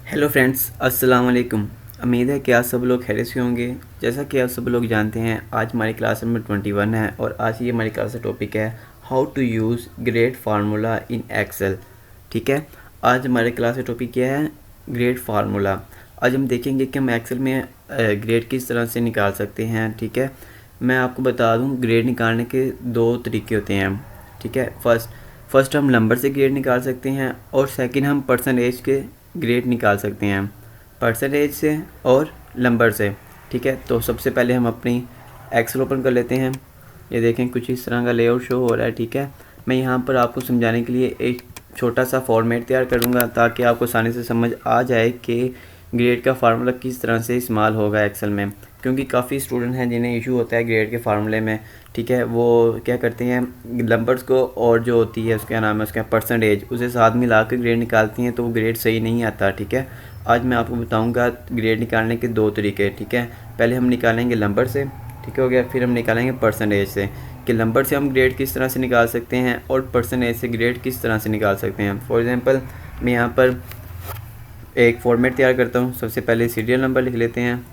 Hello friends, अस्सलाम वालेकुम। उम्मीद है कि आप सब लोग खैरियत से होंगे। जैसा कि आप सब लोग जानते हैं, आज हमारी क्लास नंबर 21 है और आज ये हमारी क्लास का टॉपिक है how to use grade formula in Excel. ठीक है, आज हमारे क्लास का टॉपिक क्या है? Grade formula. आज हम देखेंगे कि हम एक्सेल में ग्रेड किस तरह से निकाल सकते हैं। ठीक है, मैं आपको बता दूं, ग्रेड निकालने के दो तरीके होते हैं। ठीक है, फर्स्ट हम नंबर से ग्रेड निकाल सकते हैं और सेकंड हम परसेंटेज के ग्रेड निकाल सकते हैं, परसेंटेज से और नंबर से। ठीक है, तो सबसे पहले हम अपनी एक्सेल ओपन कर लेते हैं। ये देखें, कुछ इस तरह का लेआउट शो हो रहा है। ठीक है, मैं यहाँ पर आपको समझाने के लिए एक छोटा सा फॉर्मेट तैयार करूँगा ताकि आपको आसानी से समझ आ जाए कि ग्रेड का फार्मूला किस तरह से इस्तेमाल होगा एक्सेल में, क्योंकि काफ़ी स्टूडेंट हैं जिन्हें इशू होता है ग्रेड के फार्मूले में। ठीक है, वो क्या करते हैं, नंबर्स को और जो होती है उसका नाम है, उसका परसेंटेज, उसे साथ मिला कर ग्रेड निकालती हैं, तो वो ग्रेड सही नहीं आता। ठीक है, आज मैं आपको बताऊंगा ग्रेड निकालने के दो तरीके। ठीक है, पहले हम निकालेंगे नंबर से, ठीक हो गया, फिर हम निकालेंगे परसेंटेज से, कि नंबर से हम ग्रेड किस तरह से निकाल सकते हैं और परसेंटेज से ग्रेड किस तरह से निकाल सकते हैं। फॉर एग्ज़ाम्पल, मैं यहाँ पर एक फॉर्मेट तैयार करता हूँ। सबसे पहले सीरियल नंबर लिख लेते हैं।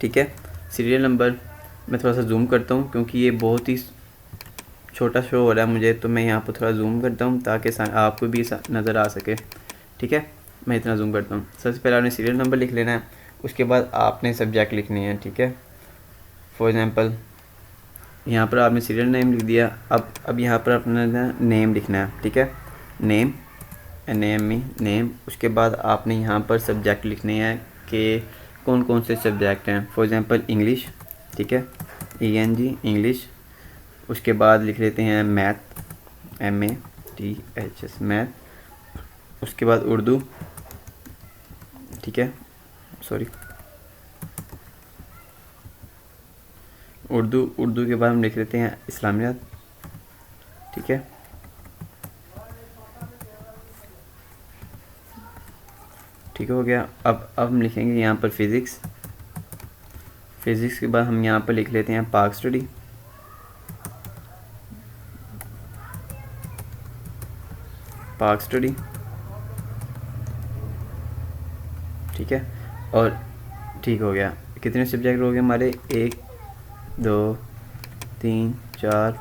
ठीक है, सीरियल नंबर मैं थोड़ा सा जूम करता हूँ क्योंकि ये बहुत ही छोटा शो हो रहा है मुझे, तो मैं यहाँ पर थोड़ा जूम करता हूँ ताकि आपको भी नज़र आ सके। ठीक है, मैं इतना जूम करता हूँ। सबसे पहले आपने सीरियल नंबर लिख लेना है, उसके बाद आपने सब्जेक्ट लिखने हैं। ठीक है, फॉर एग्ज़ाम्पल यहाँ पर आपने सीरियल नेम लिख दिया। अब यहाँ पर अपना नेम लिखना है। ठीक है, नेम, नेम। उसके बाद आपने यहाँ पर सब्जेक्ट लिखने हैं कि कौन कौन से सब्जेक्ट हैं। For example English. ठीक है, ENG इंग्लिश। उसके बाद लिख लेते हैं मैथ, MATHS मैथ। उसके बाद उर्दू। ठीक है, सॉरी, उर्दू के बाद हम लिख लेते हैं इस्लामियात। ठीक है, ठीक हो गया। अब हम लिखेंगे यहाँ पर फ़िज़िक्स के बाद हम यहाँ पर लिख लेते हैं पाक स्टडी। ठीक है, और ठीक हो गया। कितने सब्जेक्ट हो गए हमारे? 1 2 3 4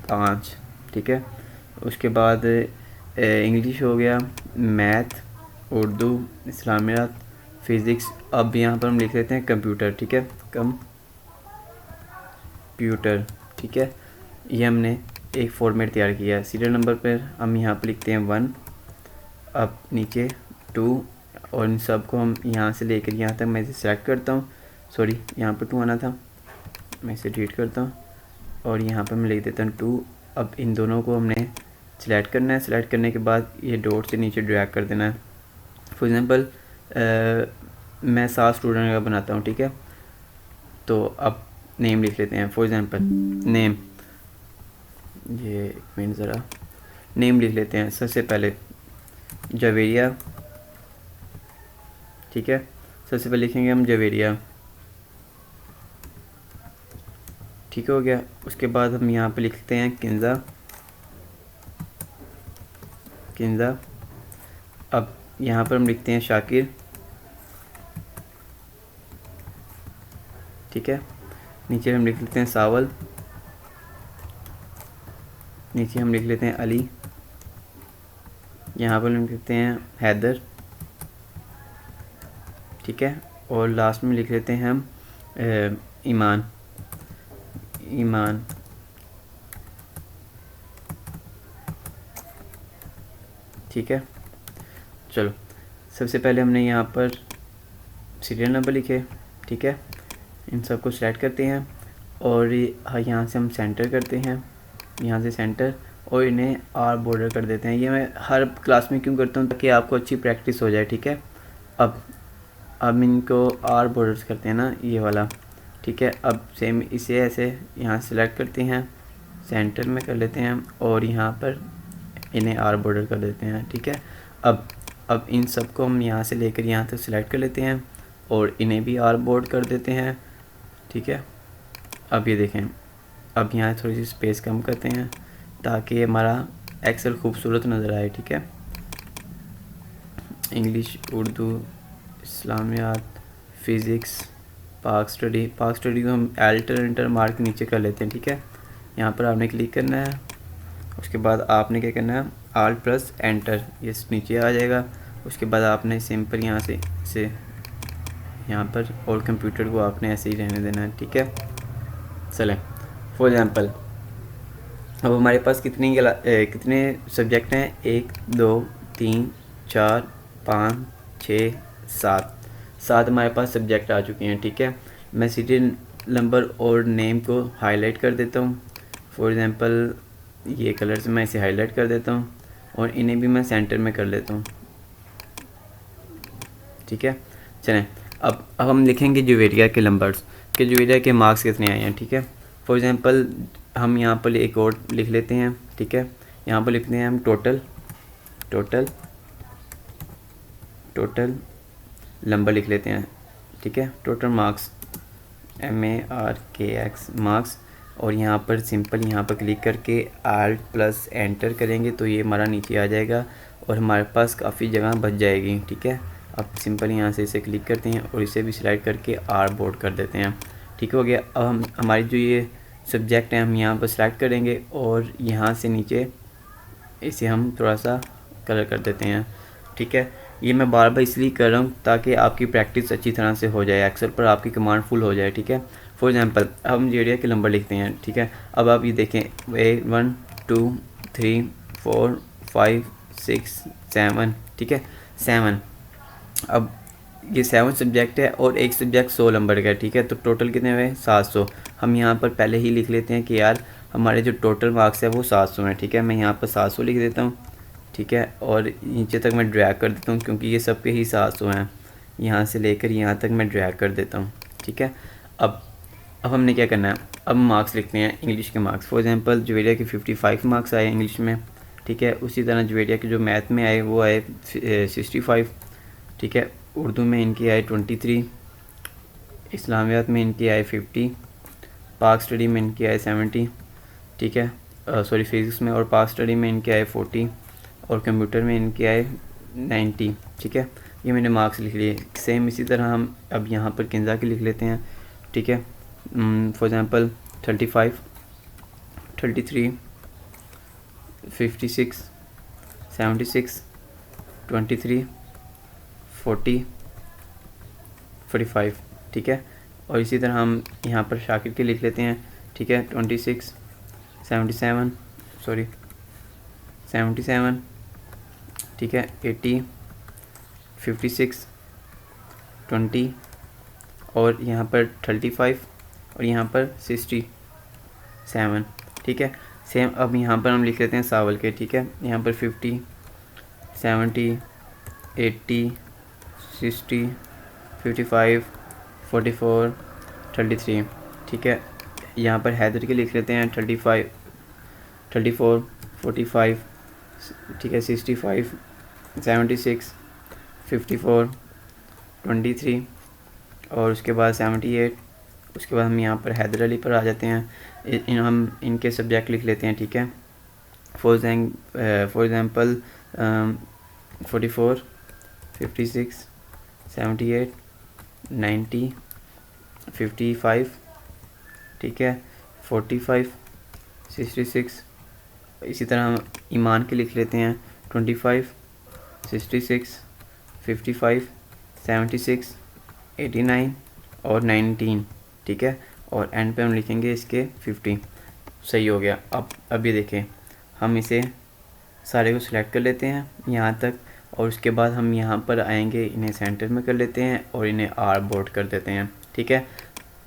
5। ठीक है, उसके बाद इंग्लिश हो गया, मैथ, उर्दू, इस्लामियात, फ़िज़िक्स। अब यहाँ पर हम लिख लेते हैं कंप्यूटर। ठीक है, कंप्यूटर। ठीक है, ये हमने एक फॉर्मेट तैयार किया है। सीरियल नंबर पर हम यहाँ पर लिखते हैं 1, अब नीचे 2, और इन सब को हम यहाँ से लेकर यहाँ तक मैं इसे सेलेक्ट करता हूँ। सॉरी, यहाँ पर 2 आना था, मैं इसे डिलीट करता हूँ और यहाँ पर मैं लिख देता हूँ 2। अब इन दोनों को हमने सेलेक्ट करना है। सेलेक्ट करने के बाद ये डॉट से नीचे ड्रैग कर देना है। फॉर एग्ज़ाम्पल मैं 7 स्टूडेंट का बनाता हूँ। ठीक है, तो अब नेम लिख लेते हैं। फॉर एग्ज़ाम्पल नेम, ये एक मिनट ज़रा, नेम लिख लेते हैं। सबसे पहले जवेरिया। ठीक है, सबसे पहले लिखेंगे हम जवेरिया। ठीक हो गया। उसके बाद हम यहाँ पे लिखते हैं किंजा। अब यहाँ पर हम लिखते हैं शाकिर। ठीक है, नीचे हम लिख लेते हैं सावल। नीचे हम लिख लेते हैं अली। यहाँ पर हम लिखते हैं हैदर। ठीक है, और लास्ट में लिख लेते हैं हम ईमान। ठीक है, चलो, सबसे पहले हमने यहाँ पर सीरियल नंबर लिखे। ठीक है, इन सब को सेलेक्ट करते हैं और यहाँ से हम सेंटर करते हैं, यहाँ से सेंटर, और इन्हें आर बॉर्डर कर देते हैं। ये मैं हर क्लास में क्यों करता हूँ, ताकि आपको अच्छी प्रैक्टिस हो जाए। ठीक है, अब इनको आर बॉर्डर्स करते हैं ना, ये वाला। ठीक है, अब सेम इसे ऐसे यहाँ सेलेक्ट करते हैं, सेंटर में कर लेते हैं और यहाँ पर इन्हें आर बॉर्डर कर देते हैं। ठीक है, अब इन सब को हम यहाँ से लेकर यहाँ तक सेलेक्ट कर लेते हैं और इन्हें भी आर बॉर्डर कर देते हैं। ठीक है, अब ये देखें, अब यहाँ थोड़ी सी स्पेस कम करते हैं ताकि हमारा एक्सेल खूबसूरत नज़र आए। ठीक है, इंग्लिश, उर्दू, इस्लामियात, फ़िज़िक्स, पाक स्टडी को हम एल्टर इंटर मार्क नीचे कर लेते हैं, ठीक है। यहाँ पर आपने क्लिक करना है, उसके बाद आपने क्या करना है, आल्ट प्लस एंटर, ये नीचे आ जाएगा। उसके बाद आपने सिंपल यहाँ से यहाँ पर और कंप्यूटर को आपने ऐसे ही रहने देना है, ठीक है। चलें, फॉर एग्ज़ाम्पल अब हमारे पास कितने सब्जेक्ट हैं, 1 2 3 4 5 6 7 हमारे पास सब्जेक्ट आ चुके हैं, ठीक है। मैं सीरियल नंबर और नेम को हाईलाइट कर देता हूँ। फॉर एग्ज़ाम्पल ये कलर से मैं इसे हाईलाइट कर देता हूँ और इन्हें भी मैं सेंटर में कर लेता हूँ, ठीक है। चलें, अब हम लिखेंगे जुवेरिया के नंबर्स कि जुवेरिया के मार्क्स कितने आए हैं, ठीक है। फॉर एग्ज़ाम्पल हम यहाँ पर एक और लिख लेते हैं, ठीक है। यहाँ पर लिखते हैं हम टोटल नंबर लिख लेते हैं, ठीक है। टोटल मार्क्स MARKS मार्क्स, और यहाँ पर सिंपल यहाँ पर क्लिक करके आल्ट प्लस एंटर करेंगे तो ये हमारा नीचे आ जाएगा और हमारे पास काफ़ी जगह बच जाएगी, ठीक है। अब सिंपल यहाँ से इसे क्लिक करते हैं और इसे भी सिलेक्ट करके आर बोर्ड कर देते हैं, ठीक हो गया। अब हम हमारी जो ये सब्जेक्ट हैं हम यहाँ पर सिलेक्ट करेंगे और यहाँ से नीचे इसे हम थोड़ा सा कलर कर देते हैं, ठीक है। ये मैं बार बार इसलिए कर रहा हूँ ताकि आपकी प्रैक्टिस अच्छी तरह से हो जाए, एक्सेल पर आपकी कमांड फुल हो जाए, ठीक है। फॉर एग्ज़ाम्पल अब हम जुवेरिया के नंबर लिखते हैं, ठीक है। अब आप ये देखें 1 2 3 4 5 6 7, ठीक है, 7। अब ये 7 सब्जेक्ट है और एक सब्जेक्ट 100 नंबर का है, ठीक है। तो टोटल कितने हुए, 700। हम यहाँ पर पहले ही लिख लेते हैं कि यार हमारे जो टोटल मार्क्स है वो 700 हैं, ठीक है। मैं यहाँ पर 700 लिख देता हूँ, ठीक है, और नीचे तक मैं ड्रैग कर देता हूँ क्योंकि ये सबके ही 700 हैं। यहाँ से लेकर यहाँ तक मैं ड्रैग कर देता हूँ, ठीक है। अब हमने क्या करना है, अब मार्क्स लिखते हैं, इंग्लिश के मार्क्स। फॉर एग्ज़ाम्पल जुवेरिया के 55 मार्क्स आए इंग्लिश में, ठीक है। उसी तरह जुवेरिया के जो मैथ में आए वो आए 65, ठीक है। उर्दू में इनके आए 23, इस्लामियात में इनके आए 50, पाक स्टडी में इनके आए 70, ठीक है। सॉरी फिज़िक्स में और पाक स्टडी में इनके आए 40 और कंप्यूटर में इनके आए 90, ठीक है। ये मैंने मार्क्स लिख लिए। सेम इसी तरह हम अब यहाँ पर किंजा के लिख लेते हैं, ठीक है। फॉर एग्ज़ाम्पल 35, 33, 56, 76, 23, 40, 45, ठीक है। और इसी तरह हम यहाँ पर शाकिर के लिख लेते हैं, ठीक है। 26, 77, सॉरी 77, ठीक है, 80, 56, 20 और यहाँ पर 35 और यहाँ पर 67, ठीक है। सेम अब यहाँ पर हम लिख लेते हैं सावल के, ठीक है। यहाँ पर 50, 70, 80, 60, 55, 44, 33, ठीक है। यहाँ पर हैदर के लिख लेते हैं 35, 34, 45, ठीक है, 65, 76, 54, 23 और उसके बाद 78। उसके बाद हम यहाँ पर हैदर अली पर आ जाते हैं। हम इनके सब्जेक्ट लिख लेते हैं, ठीक है। फॉर एग्ज़ाम्पल 44, 56, 78, 90, 55, ठीक है, 45, 66। इसी तरह हम ईमान के लिख लेते हैं 25, 66, 55, 76, 89 और 19, ठीक है। और एंड पे हम लिखेंगे इसके 50। सही हो गया। अब ये देखें, हम इसे सारे को सिलेक्ट कर लेते हैं यहाँ तक और उसके बाद हम यहाँ पर आएंगे, इन्हें सेंटर में कर लेते हैं और इन्हें आर बोर्ड कर देते हैं, ठीक है।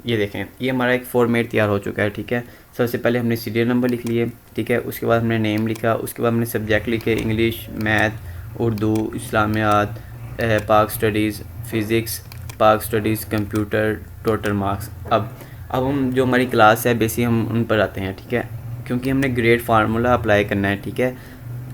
ये देखें, ये हमारा एक फॉर्मेट तैयार हो चुका है, ठीक है। सबसे पहले हमने सीरियल नंबर लिख लिए, ठीक है। उसके बाद हमने नेम लिखा, उसके बाद हमने सब्जेक्ट लिखे, इंग्लिश, मैथ, उर्दू, इस्लामियात, पाक स्टडीज़, फ़िज़िक्स, पाक स्टडीज़, कंप्यूटर, टोटल मार्क्स। अब हम जो हमारी क्लास है बेसिक हम उन पर आते हैं, ठीक है, क्योंकि हमने ग्रेड फार्मूला अप्लाई करना है, ठीक है।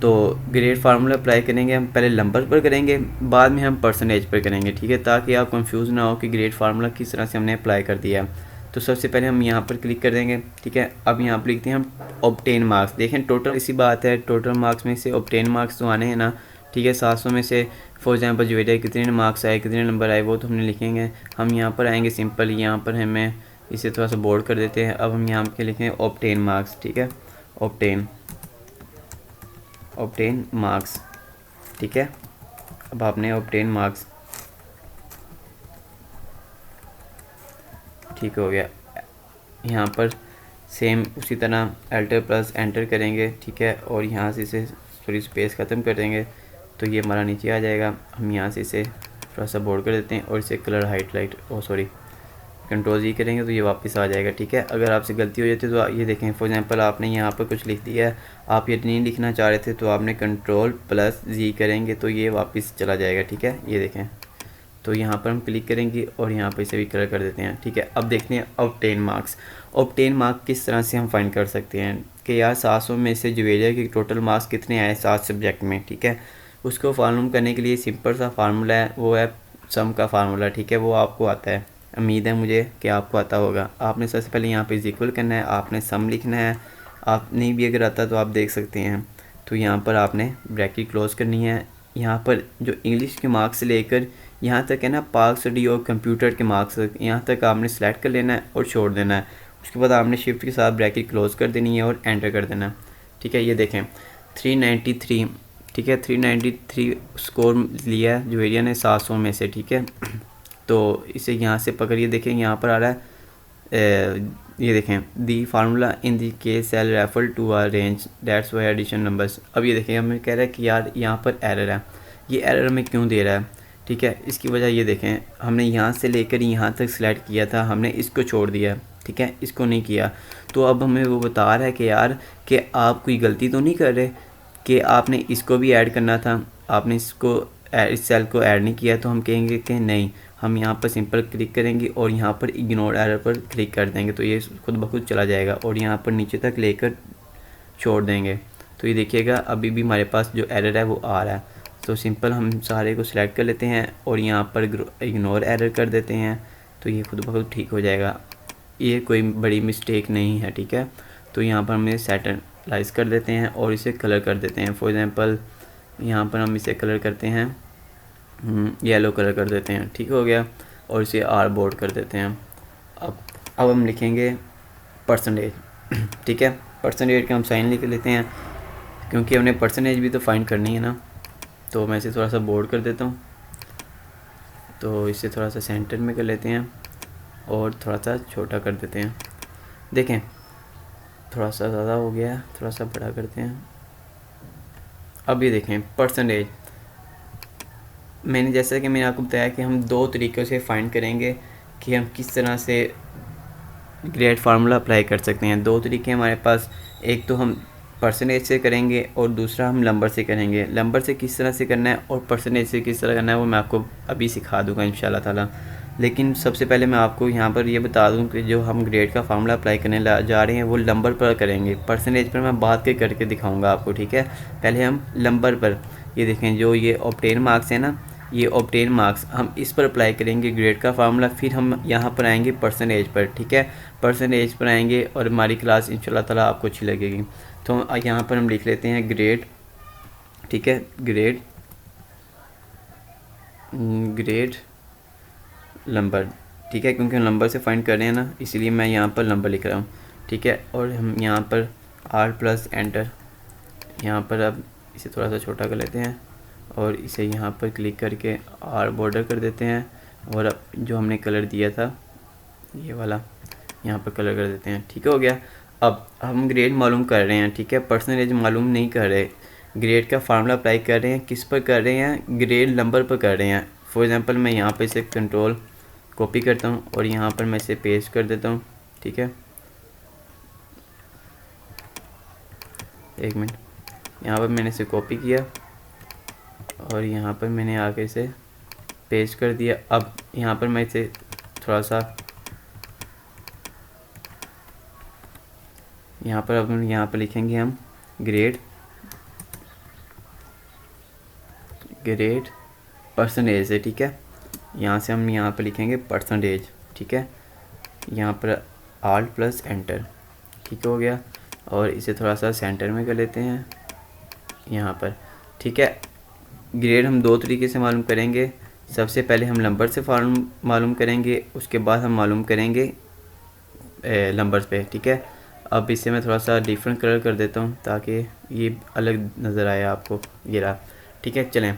तो ग्रेड फार्मूला अप्लाई करेंगे हम पहले नंबर पर करेंगे, बाद में हम परसेंटेज पर करेंगे, ठीक है, ताकि आप कंफ्यूज ना हो कि ग्रेड फार्मूला किस तरह से हमने अप्लाई कर दिया। तो सबसे पहले हम यहाँ पर क्लिक कर देंगे, ठीक है। अब यहाँ पर लिखते हैं हम ऑब्टेन मार्क्स। देखें टोटल इसी बात है, टोटल मार्क्स में से ऑब्टेन मार्क्स तो आने हैं ना, ठीक है। 700 में से फॉर एग्जांपल जुवेरिया कितने मार्क्स आए, कितने नंबर आए, वो तो हमने लिखेंगे। हम यहाँ पर आएंगे सिंपल, यहाँ पर हमें इसे थोड़ा सा बोल्ड कर देते हैं। अब हम यहाँ पे लिखेंगे ऑब्टेन मार्क्स, ठीक है, ऑब्टेन मार्क्स, ठीक है। अब आपने ऑब्टेन मार्क्स, ठीक हो गया। यहाँ पर सेम उसी तरह अल्टर प्लस एंटर करेंगे, ठीक है, और यहाँ से इसे थोड़ी स्पेस ख़त्म कर देंगे तो ये हमारा नीचे आ जाएगा। हम यहाँ से इसे थोड़ा सा बोर्ड कर देते हैं और इसे कलर हाईलाइट कंट्रोल जी करेंगे तो ये वापस आ जाएगा, ठीक है। अगर आपसे गलती हो जाती है तो ये देखें, फॉर एग्जांपल आपने यहाँ पर कुछ लिख दिया है, आप ये नहीं लिखना चाह रहे थे तो आपने कंट्रोल प्लस जी करेंगे तो ये वापस चला जाएगा, ठीक है। ये देखें, तो यहाँ पर हम क्लिक करेंगे और यहाँ पर इसे भी कलर कर देते हैं, ठीक है। अब देखते हैं ऑब्टेन मार्क्स। ऑब्टेन मार्क्स किस तरह से हम फाइंड कर सकते हैं कि यार 700 में से जुवेरिया के टोटल मार्क्स कितने आए 7 सब्जेक्ट में, ठीक है। उसको मालूम करने के लिए सिंपल सा फार्मूला है, वो है सम का फार्मूला, ठीक है। वो आपको आता है, उम्मीद है मुझे कि आपको आता होगा। आपने सबसे पहले यहाँ पे इक्वल करना है, आपने सम लिखना है। आप नहीं भी अगर आता तो आप देख सकते हैं। तो यहाँ पर आपने ब्रैकेट क्लोज करनी है। यहाँ पर जो इंग्लिश के मार्क्स से लेकर यहाँ तक है ना, पार्क स्टडी और कंप्यूटर के मार्क्स तक, यहाँ तक आपने सेलेक्ट कर लेना है और छोड़ देना है। उसके बाद आपने शिफ्ट के साथ ब्रैकेट क्लोज कर देनी है और एंटर कर देना है, ठीक है। ये देखें 393, ठीक है, 393 स्कोर लिया है जुवेरिया ने 700 में से, ठीक है। तो इसे यहाँ से पकड़िए, देखें यहाँ पर आ रहा है, ये देखें the formula in the case cell refer to a range that's why addition numbers. अब ये देखें हमें कह रहा है कि यार यहाँ पर एरर है, ये एरर हमें क्यों दे रहा है, ठीक है। इसकी वजह ये देखें, हमने यहाँ से लेकर यहाँ तक सिलेक्ट किया था, हमने इसको छोड़ दिया, ठीक है, इसको नहीं किया। तो अब हमें वो बता रहा है कि यार कि आप कोई गलती तो नहीं कर रहे कि आपने इसको भी ऐड करना था, आपने इसको इस सेल को ऐड नहीं किया। तो हम कहेंगे कि नहीं, हम यहाँ पर सिंपल क्लिक करेंगे और यहाँ पर इग्नोर एरर पर क्लिक कर देंगे तो ये खुद ब खुद चला जाएगा और यहाँ पर नीचे तक लेकर छोड़ देंगे। तो ये देखिएगा अभी भी हमारे पास जो एरर है वो आ रहा है। तो सिंपल हम सारे को सिलेक्ट कर लेते हैं और यहाँ पर इग्नोर एरर कर देते हैं तो ये खुद ब खुद ठीक हो जाएगा। ये कोई बड़ी मिस्टेक नहीं है, ठीक है। तो यहाँ पर हम इसे सेंटरलाइज कर देते हैं और इसे कलर कर देते हैं। फॉर एग्जांपल यहाँ पर हम इसे कलर करते हैं, येलो कलर कर देते हैं, ठीक हो गया, और इसे आर बोर्ड कर देते हैं। अब हम लिखेंगे परसेंटेज, ठीक है। परसेंटेज का हम साइन लिख लेते हैं क्योंकि हमने परसेंटेज भी तो फाइंड करनी है ना। तो मैं इसे थोड़ा सा बोर्ड कर देता हूँ, तो इसे थोड़ा सा सेंटर में कर लेते हैं और थोड़ा सा छोटा कर देते हैं। देखें थोड़ा सा ज़्यादा हो गया, थोड़ा सा बड़ा करते हैं। अब ये देखें परसेंटेज, मैंने जैसा कि मैंने आपको बताया कि हम 2 तरीक़ों से फाइंड करेंगे कि हम किस तरह से ग्रेड फार्मूला अप्लाई कर सकते हैं। 2 तरीके हमारे पास, एक तो हम परसेंटेज से करेंगे और दूसरा हम नंबर से करेंगे। नंबर से किस तरह से करना है और परसेंटेज से किस तरह करना है वो मैं आपको अभी सिखा दूंगा इंशाल्लाह ताला। लेकिन सबसे पहले मैं आपको यहाँ पर ये बता दूं कि जो हम ग्रेड का फार्मूला अप्लाई करने जा रहे हैं वो नंबर पर करेंगे। परसेंटेज पर मैं बाद के करके दिखाऊंगा आपको, ठीक है। पहले हम नंबर पर, ये देखें जो ये ऑब्टेन मार्क्स है ना, ये ऑब्टेन मार्क्स हम इस पर अप्लाई करेंगे ग्रेड का फार्मूला। फिर हम यहाँ पर आएंगे परसेंटेज पर, ठीक है। परसेंटेज पर आएंगे और हमारी क्लास इंशाल्लाह ताला आपको अच्छी लगेगी। तो यहाँ पर हम लिख लेते हैं ग्रेड, ठीक है, ग्रेड नंबर, ठीक है, क्योंकि हम नंबर से फाइंड कर रहे हैं ना, इसलिए मैं यहाँ पर नंबर लिख रहा हूँ, ठीक है। और हम यहाँ पर आर प्लस एंटर, यहाँ पर अब इसे थोड़ा सा छोटा कर लेते हैं और इसे यहाँ पर क्लिक करके आर बॉर्डर कर देते हैं। और अब जो हमने कलर दिया था ये वाला यहाँ पर कलर कर देते हैं, ठीक हो गया। अब हम ग्रेड मालूम कर रहे हैं, ठीक है, परसेंटेज मालूम नहीं कर रहे। ग्रेड का फार्मूला अप्लाई कर रहे हैं, किस पर कर रहे हैं, ग्रेड नंबर पर कर रहे हैं। फॉर एग्जांपल मैं यहाँ पर इसे कंट्रोल कॉपी करता हूँ और यहाँ पर मैं इसे पेस्ट कर देता हूँ, ठीक है। एक मिनट, यहाँ पर मैंने इसे कॉपी किया और यहाँ पर मैंने आके इसे पेस्ट कर दिया। अब यहाँ पर मैं इसे थोड़ा सा यहाँ पर, अब यहाँ पर लिखेंगे हम ग्रेड परसेंटेज से, ठीक है। यहाँ से हम यहाँ पर लिखेंगे परसेंटेज, ठीक है। यहाँ पर आल्ट प्लस एंटर, ठीक हो गया। और इसे थोड़ा सा सेंटर में कर लेते हैं यहाँ पर, ठीक है। ग्रेड हम दो तरीके से मालूम करेंगे। सबसे पहले हम नंबर से मालूम करेंगे, उसके बाद हम मालूम करेंगे नंबर्स पे, ठीक है। अब इसे मैं थोड़ा सा डिफरेंट कलर कर देता हूँ ताकि ये अलग नज़र आए आपको, ये रहा, ठीक है। चलें,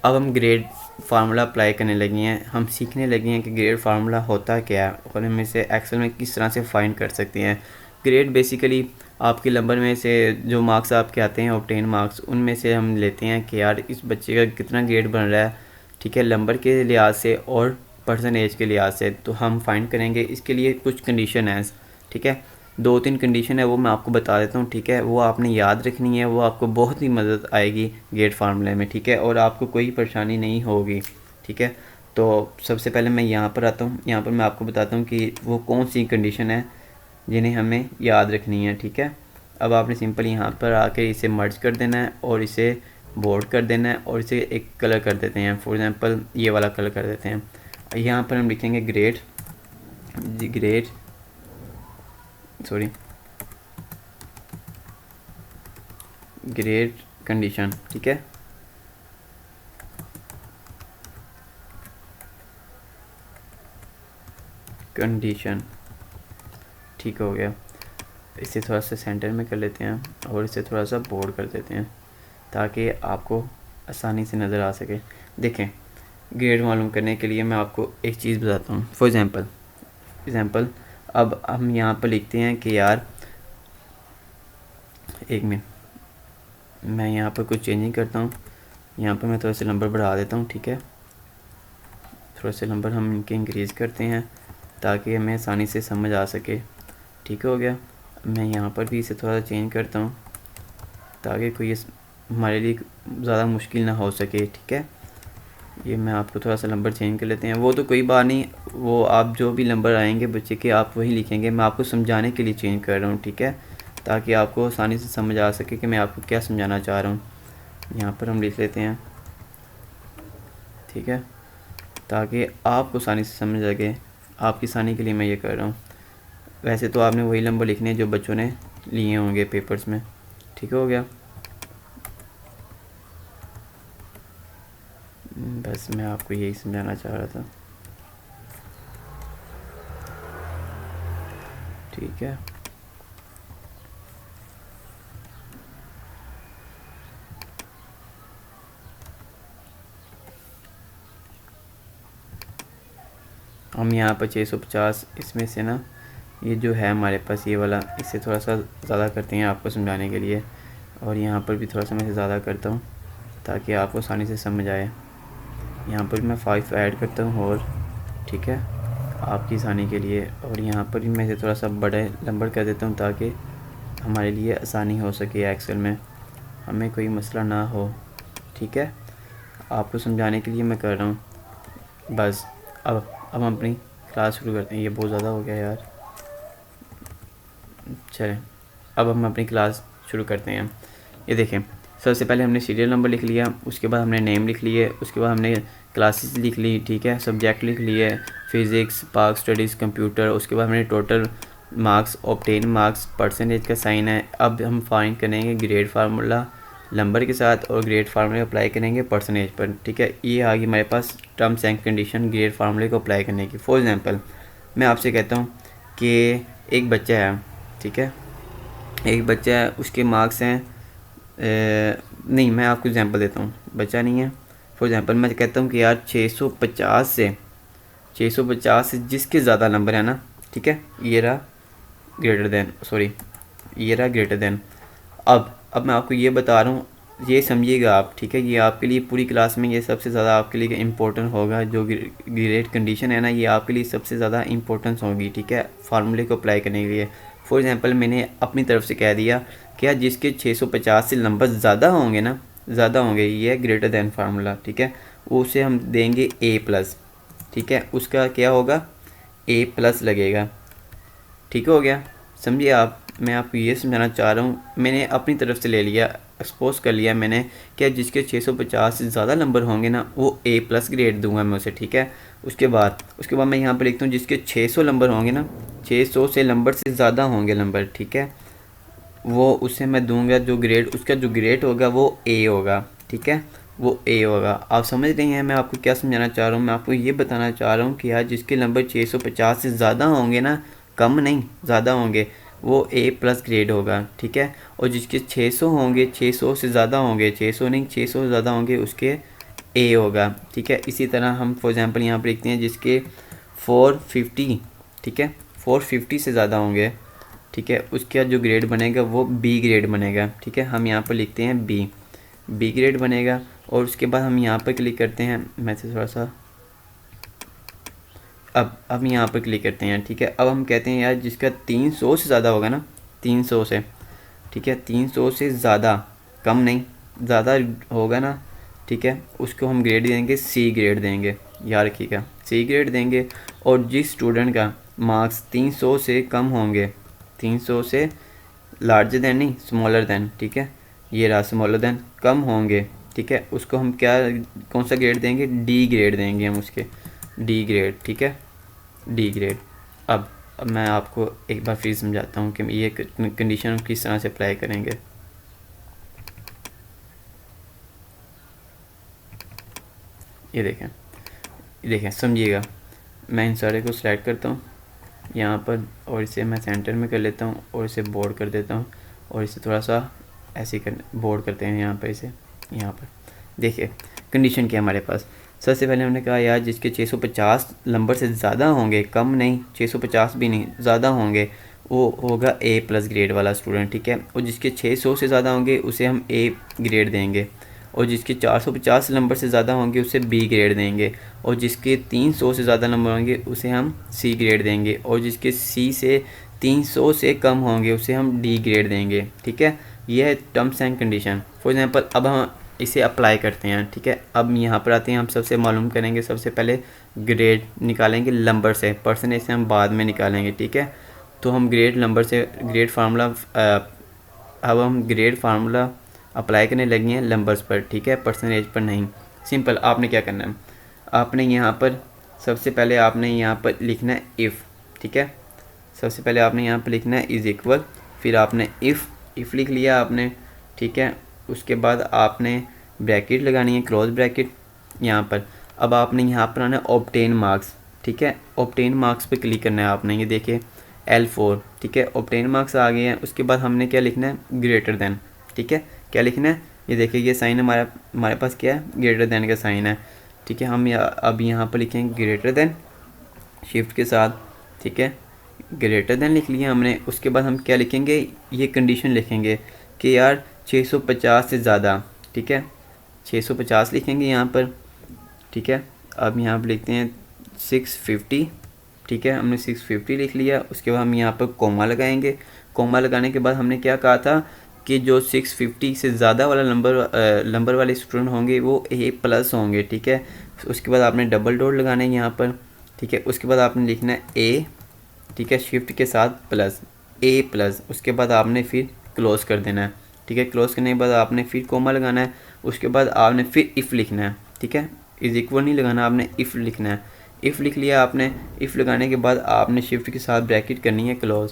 अब हम ग्रेड फार्मूला अप्लाई करने लगे हैं, हम सीखने लगे हैं कि ग्रेड फार्मूला होता क्या है और हम इसे एक्सेल में किस तरह से फाइंड कर सकते हैं। ग्रेड बेसिकली आपके नंबर में से जो मार्क्स आपके आते हैं ऑब्टेन मार्क्स, उनमें से हम लेते हैं कि यार इस बच्चे का कितना ग्रेड बन रहा है, ठीक है, नंबर के लिहाज से और परसेंटेज के लिहाज से। तो हम फाइंड करेंगे, इसके लिए कुछ कंडीशन है, ठीक है, 2-3 कंडीशन है, वो मैं आपको बता देता हूँ, ठीक है। वो आपने याद रखनी है, वो आपको बहुत ही मदद आएगी ग्रेड फार्मूले में, ठीक है, और आपको कोई परेशानी नहीं होगी, ठीक है। तो सबसे पहले मैं यहाँ पर आता हूँ, यहाँ पर मैं आपको बताता हूँ कि वो कौन सी कंडीशन है जिन्हें हमें याद रखनी है, ठीक है। अब आपने सिंपल यहाँ पर आकर इसे मर्ज कर देना है और इसे बोर्ड कर देना है और इसे एक कलर कर देते हैं, फॉर एग्जांपल ये वाला कलर कर देते हैं। यहाँ पर हम लिखेंगे ग्रेड कंडीशन, ठीक है। कंडीशन, ठीक हो गया। इसे थोड़ा सा सेंटर में कर लेते हैं और इसे थोड़ा सा बोर्ड कर देते हैं ताकि आपको आसानी से नज़र आ सके। देखें, ग्रेड मालूम करने के लिए मैं आपको एक चीज़ बताता हूँ। फॉर एग्ज़ाम्पल अब हम यहाँ पर लिखते हैं कि यार, एक मिनट, मैं यहाँ पर कुछ चेंजिंग करता हूँ। यहाँ पर मैं थोड़ा सा नंबर बढ़ा देता हूँ, ठीक है, थोड़ा सा नंबर हम इनके इंक्रीज़ करते हैं ताकि हमें आसानी से समझ आ सके, ठीक हो गया। मैं यहाँ पर भी इसे थोड़ा सा चेंज करता हूँ ताकि कोई हमारे लिए ज़्यादा मुश्किल ना हो सके, ठीक है। ये मैं आपको थोड़ा सा नंबर चेंज कर लेते हैं, वो तो कोई बात नहीं, वो आप जो भी नंबर आएंगे बच्चे के आप वही लिखेंगे, मैं आपको समझाने के लिए चेंज कर रहा हूँ, ठीक है, ताकि आपको आसानी से समझ आ सके कि मैं आपको क्या समझाना चाह रहा हूँ। यहाँ पर हम लिख लेते हैं, ठीक है, ताकि आपको आसानी से समझ लगे, आपकी आसानी के लिए मैं ये कर रहा हूँ। वैसे तो आपने वही नंबर लिखने हैं जो बच्चों ने लिए होंगे पेपर्स में, ठीक हो गया। बस मैं आपको यही समझाना चाह रहा था, ठीक है। हम यहाँ पर 650 इसमें से ना, ये जो है हमारे पास ये वाला, इससे थोड़ा सा ज़्यादा करते हैं आपको समझाने के लिए, और यहाँ पर भी थोड़ा सा मैं ज़्यादा करता हूँ ताकि आपको आसानी से समझ आए। यहाँ पर मैं 5 ऐड करता हूँ और, ठीक है, आपकी आसानी के लिए, और यहाँ पर भी मैं इसे थोड़ा सा बड़े नंबर कर देता हूँ ताकि हमारे लिए आसानी हो सके, एक्सेल में हमें कोई मसला ना हो, ठीक है। आपको समझाने के लिए मैं कर रहा हूँ बस। अब हम अपनी क्लास शुरू करते हैं। ये बहुत ज़्यादा हो गया यार, चलें अब हम अपनी क्लास शुरू करते हैं। ये देखें, सबसे पहले हमने सीरियल नंबर लिख लिया, उसके बाद हमने नेम लिख लिए, उसके बाद हमने क्लासेस लिख ली, ठीक है, सब्जेक्ट लिख लिए, फ़िज़िक्स, पाक स्टडीज़, कंप्यूटर, उसके बाद हमने total marks, obtain marks, percentage का साइन है। अब हम फाइंड करेंगे ग्रेड फार्मूला नंबर के साथ और ग्रेड फार्मूले अप्लाई करेंगे परसेंटेज पर, ठीक है। ये आ गई हमारे पास टर्म्स एंड कंडीशन ग्रेड फार्मूले को अप्लाई करने की। फॉर एग्जांपल मैं आपसे कहता हूँ कि एक बच्चा है, ठीक है, एक बच्चा है, उसके मार्क्स हैं नहीं, मैं आपको एग्जांपल देता हूँ, बच्चा नहीं है। फॉर एग्जांपल मैं कहता हूँ कि यार 650 से जिसके ज़्यादा नंबर है ना, ठीक है, ये रहा ग्रेटर देन, सॉरी ये रहा ग्रेटर देन। अब मैं आपको ये बता रहा हूँ, ये समझिएगा आप, ठीक है, ये आपके लिए पूरी क्लास में ये सबसे ज़्यादा आपके लिए इम्पोर्टेंट होगा। जो ग्रेड कंडीशन है ना, ये आपके लिए सबसे ज़्यादा इम्पोर्टेंस होगी, ठीक है, फार्मूले को अप्लाई करने के लिए। फॉर एग्जांपल मैंने अपनी तरफ से कह दिया कि यार जिसके 650 से नंबर ज़्यादा होंगे ना, ज़्यादा होंगे, ये है ग्रेटर देन फार्मूला, ठीक है, उसे हम देंगे A+, ठीक है, उसका क्या होगा, A+ लगेगा, ठीक हो गया। समझिए आप, मैं आपको ये समझाना चाह रहा हूँ, मैंने अपनी तरफ से ले लिया, एक्सपोज कर लिया मैंने कि जिसके 650 से ज़्यादा नंबर होंगे ना, वो A+ ग्रेड दूंगा मैं उसे, ठीक है। उसके बाद मैं यहाँ पर लिखता हूँ जिसके 600 नंबर होंगे ना, 600 से नंबर से ज़्यादा होंगे नंबर, ठीक है, वो उसे मैं दूंगा जो ग्रेड, उसका जो ग्रेड होगा वो A होगा, ठीक है। वो ए होगा। आप समझ रहे हैं मैं आपको क्या समझाना चाह रहा हूँ? मैं आपको ये बताना चाह रहा हूँ कि यार जिसके नंबर 650 से ज़्यादा होंगे ना, कम नहीं ज़्यादा होंगे, वो ए प्लस ग्रेड होगा, ठीक है। और जिसके 600 होंगे, 600 से ज़्यादा होंगे, 600 नहीं 600 से ज़्यादा होंगे, उसके ए होगा, ठीक है। इसी तरह हम फॉर एग्ज़ाम्पल यहाँ पर लिखते हैं जिसके 450, ठीक है, 450 से ज़्यादा होंगे, ठीक है, उसका जो ग्रेड बनेगा वो बी ग्रेड बनेगा, ठीक है। हम यहाँ पर लिखते हैं बी ग्रेड बनेगा। और उसके बाद हम यहाँ पर क्लिक करते हैं, मैं से थोड़ा सा अब यहाँ पर क्लिक करते हैं, ठीक है। अब हम कहते हैं यार जिसका 300 से ज़्यादा होगा ना, 300 से, ठीक है, 300 से ज़्यादा, कम नहीं ज़्यादा होगा ना, ठीक है, उसको हम ग्रेड देंगे सी ग्रेड देंगे, याद रखिएगा सी ग्रेड देंगे। और जिस स्टूडेंट का मार्क्स 300 से कम होंगे, 300 से लार्जर दैन नहीं स्मॉलर दैन, ठीक है, ये रहा स्मॉलर दैन, कम होंगे, ठीक है, उसको हम क्या कौन सा ग्रेड देंगे? डी ग्रेड देंगे हम उसके, डी ग्रेड, ठीक है, डी ग्रेड। अब मैं आपको एक बार फिर समझाता हूँ कि ये कंडीशन किस तरह से अप्लाई करेंगे। ये देखें समझिएगा। मैं इन सारे को सिलेक्ट करता हूँ यहाँ पर, और इसे मैं सेंटर में कर लेता हूँ और इसे बोर्ड कर देता हूँ, और इसे थोड़ा सा ऐसे कर बोर्ड करते हैं यहाँ पर, इसे यहाँ पर देखिए कंडीशन क्या है हमारे पास। सबसे पहले हमने कहा यार जिसके 650 नंबर से ज़्यादा होंगे, कम नहीं 650 भी नहीं, ज़्यादा होंगे, वो होगा ए प्लस ग्रेड वाला स्टूडेंट, ठीक है। और जिसके 600 से ज़्यादा होंगे उसे हम ए ग्रेड देंगे। और जिसके 450 नंबर से ज़्यादा होंगे उसे बी ग्रेड देंगे। और जिसके 300 से ज़्यादा नंबर होंगे उसे हम सी ग्रेड देंगे। और जिसके सी से 300 से कम होंगे उसे हम डी ग्रेड देंगे, ठीक है। यह है terms and condition. For example अब हम इसे अप्लाई करते हैं, ठीक है। अब यहाँ पर आते हैं, हम सबसे मालूम करेंगे, सबसे पहले ग्रेड निकालेंगे नंबर से, परसेंटेज से हम बाद में निकालेंगे, ठीक है। तो हम ग्रेड नंबर से ग्रेड फार्मूला, अब हम ग्रेड फार्मूला अप्लाई करने लगे हैं नंबर्स पर, ठीक है, परसेंटेज पर नहीं। सिंपल, आपने क्या करना है, आपने यहाँ पर सबसे पहले आपने यहाँ पर लिखना है इफ़, ठीक है। सबसे पहले आपने यहाँ पर लिखना है इज़ इक्वल, फिर आपने इफ़ लिख लिया आपने, ठीक है। उसके बाद आपने ब्रैकेट लगानी है, क्लोज ब्रैकेट यहाँ पर। अब आपने यहाँ पर आना है ऑब्टेन मार्क्स, ठीक है, ऑब्टेन मार्क्स पे क्लिक करना है आपने, ये देखिए L4, ठीक है, ऑब्टेन मार्क्स आ गए हैं। उसके बाद हमने क्या लिखना है? ग्रेटर देन, ठीक है, क्या लिखना है? ये देखिए ये साइन हमारे पास क्या है? ग्रेटर देन का साइन है, ठीक है। हम अब यहाँ पर लिखेंगे ग्रेटर देन शिफ्ट के साथ, ठीक है, ग्रेटर देन लिख लिया हमने। उसके बाद हम क्या लिखेंगे? ये कंडीशन लिखेंगे कि यार 650 से ज़्यादा, ठीक है, 650 लिखेंगे यहाँ पर, ठीक है। अब यहाँ पर लिखते हैं 650, ठीक है, हमने 650 लिख लिया। उसके बाद हम यहाँ पर कोमा लगाएंगे। कोमा लगाने के बाद हमने क्या कहा था कि जो 650 से ज़्यादा वाला नंबर वाले स्टूडेंट होंगे वो ए प्लस होंगे, ठीक है। उसके बाद आपने डबल डॉट लगाना है यहाँ पर, ठीक है। उसके बाद आपने लिखना है ए, ठीक है, शिफ्ट के साथ प्लस, ए प्लस। उसके बाद आपने फिर क्लोज़ कर देना है, ठीक है। क्लोज़ करने के बाद आपने फिर कोमा लगाना है। उसके बाद आपने फिर इफ़ लिखना है, ठीक है, इज़ इक्वल नहीं लगाना, आपने इफ़ लिखना है। इफ़ लिख लिया आपने। इफ़ लगाने के बाद आपने शिफ्ट के साथ ब्रैकेट करनी है क्लोज़,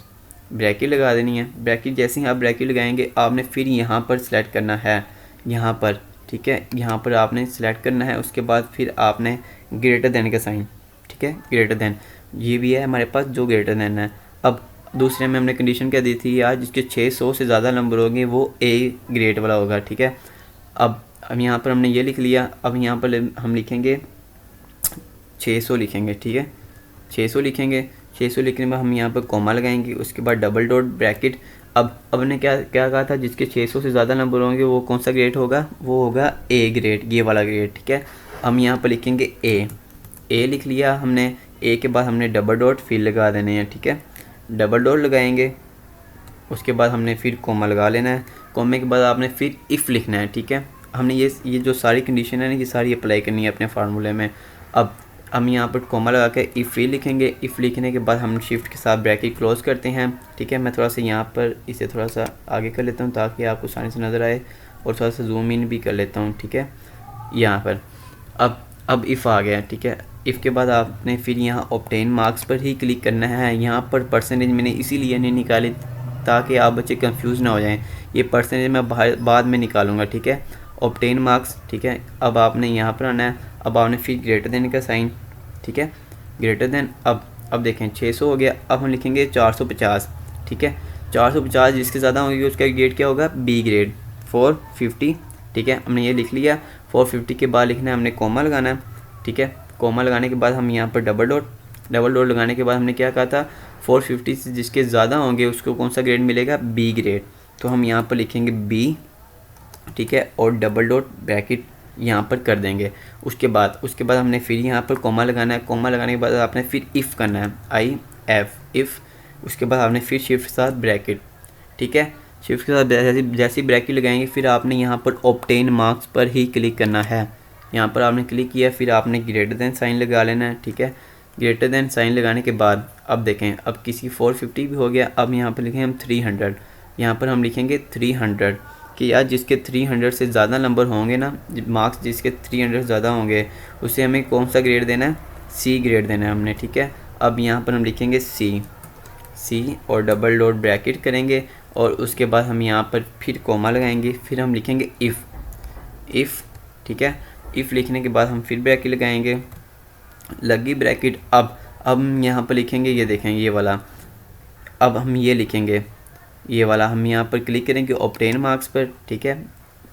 ब्रैकेट लगा देनी है। ब्रैकेट जैसे ही आप ब्रैकेट लगाएंगे आपने फिर यहाँ पर सेलेक्ट करना है, यहाँ पर, ठीक है, यहाँ पर आपने सेलेक्ट करना है। उसके बाद फिर आपने ग्रेटर देन का साइन, ठीक है, ग्रेटर देन, ये भी है हमारे पास जो ग्रेटर देन है। अब दूसरे में हमने कंडीशन क्या दी थी यार, जिसके 600 से ज़्यादा नंबर होंगे वो ए ग्रेड वाला होगा, ठीक है। अब यहाँ पर हमने ये लिख लिया। अब यहाँ पर हम लिखेंगे 600 लिखेंगे, ठीक है, 600 लिखेंगे। 600 लिखने में हम यहाँ पर कोमा लगाएंगे। उसके बाद डबल डॉट ब्रैकेट। अब ने क्या क्या कहा था, जिसके 600 से ज़्यादा नंबर होंगे वो कौन सा ग्रेड होगा? वो होगा ए ग्रेड, ये वाला ग्रेड, ठीक है। हम यहाँ पर लिखेंगे ए लिख लिया हमने। ए के बाद हमने डबल डॉट फिर लगा देने हैं, ठीक है, डबल डॉट लगाएंगे। उसके बाद हमने फिर कोमा लगा लेना है। कोमे के बाद आपने फिर इफ़ लिखना है, ठीक है। हमने ये जो सारी कंडीशन है ना, ये सारी अप्लाई करनी है अपने फार्मूले में। अब हम यहाँ पर कोमा लगा के इफ़ लिखेंगे। इफ़ लिखने के बाद हम शिफ्ट के साथ ब्रैकेट क्लोज करते हैं, ठीक है। मैं थोड़ा सा यहाँ पर इसे थोड़ा सा आगे कर लेता हूँ ताकि आपको आसानी से नज़र आए, और थोड़ा सा जूम इन भी कर लेता हूँ, ठीक है, यहाँ पर। अब इफ़ आ गया, ठीक है। इफ़ के बाद आपने फिर यहाँ ऑब्टेन मार्क्स पर ही क्लिक करना है। यहाँ पर परसेंटेज मैंने इसीलिए नहीं निकाली ताकि आप बच्चे कंफ्यूज ना हो जाएं। ये परसेंटेज मैं बाद में निकालूंगा, ठीक है। ऑब्टेन मार्क्स, ठीक है। अब आपने यहाँ पर आना है, अब आपने फिर ग्रेटर देन का साइन, ठीक है, ग्रेटर देन। अब देखें 600 हो गया, अब हम लिखेंगे 450, ठीक है। 450 जिसके ज़्यादा होगी उसका ग्रेड क्या होगा, बी ग्रेड। 450, ठीक है, हमने ये लिख लिया। 450 के बाद लिखना है हमने कोमा लगाना है, ठीक है। कोमा लगाने के बाद हम यहाँ पर डबल डॉट लगाने के बाद हमने क्या कहा था, 450 से जिसके ज़्यादा होंगे उसको कौन सा ग्रेड मिलेगा, बी ग्रेड। तो हम यहाँ पर लिखेंगे बी, ठीक है, और डबल डॉट ब्रैकेट यहाँ पर कर देंगे। उसके बाद हमने फिर यहाँ पर कोमा लगाना है। कोमा लगाने के बाद आपने फिर इफ़ करना है, आई एफ इफ़। उसके बाद आपने फिर शिफ्ट के साथ ब्रैकेट, ठीक है। शिफ्ट के साथ जैसे ब्रैकेट लगाएंगे फिर आपने यहाँ पर ऑब्टेन मार्क्स पर ही क्लिक करना है। यहाँ पर आपने क्लिक किया, फिर आपने ग्रेटर देन साइन लगा लेना है, ठीक है। ग्रेटर देन साइन लगाने के बाद अब देखें, अब किसी 450 भी हो गया। अब यहाँ पर लिखें हम 300, यहाँ पर हम लिखेंगे 300 कि यार जिसके 300 से ज़्यादा नंबर होंगे ना, मार्क्स जिसके 300 से ज़्यादा होंगे उसे हमें कौन सा ग्रेड देना है, सी ग्रेड देना है हमने, ठीक है। अब यहाँ पर हम लिखेंगे सी और डबल डॉट ब्रैकेट करेंगे और उसके बाद हम यहाँ पर फिर कोमा लगाएंगे, फिर हम लिखेंगे इफ़, ठीक है। इफ़ लिखने के बाद हम फिर ब्रैकेट लगाएंगे, लगी ब्रैकेट। अब हम यहाँ पर लिखेंगे, ये देखें ये वाला, अब हम ये लिखेंगे ये वाला, हम यहाँ पर क्लिक करेंगे ऑब्टेन मार्क्स पर, ठीक है।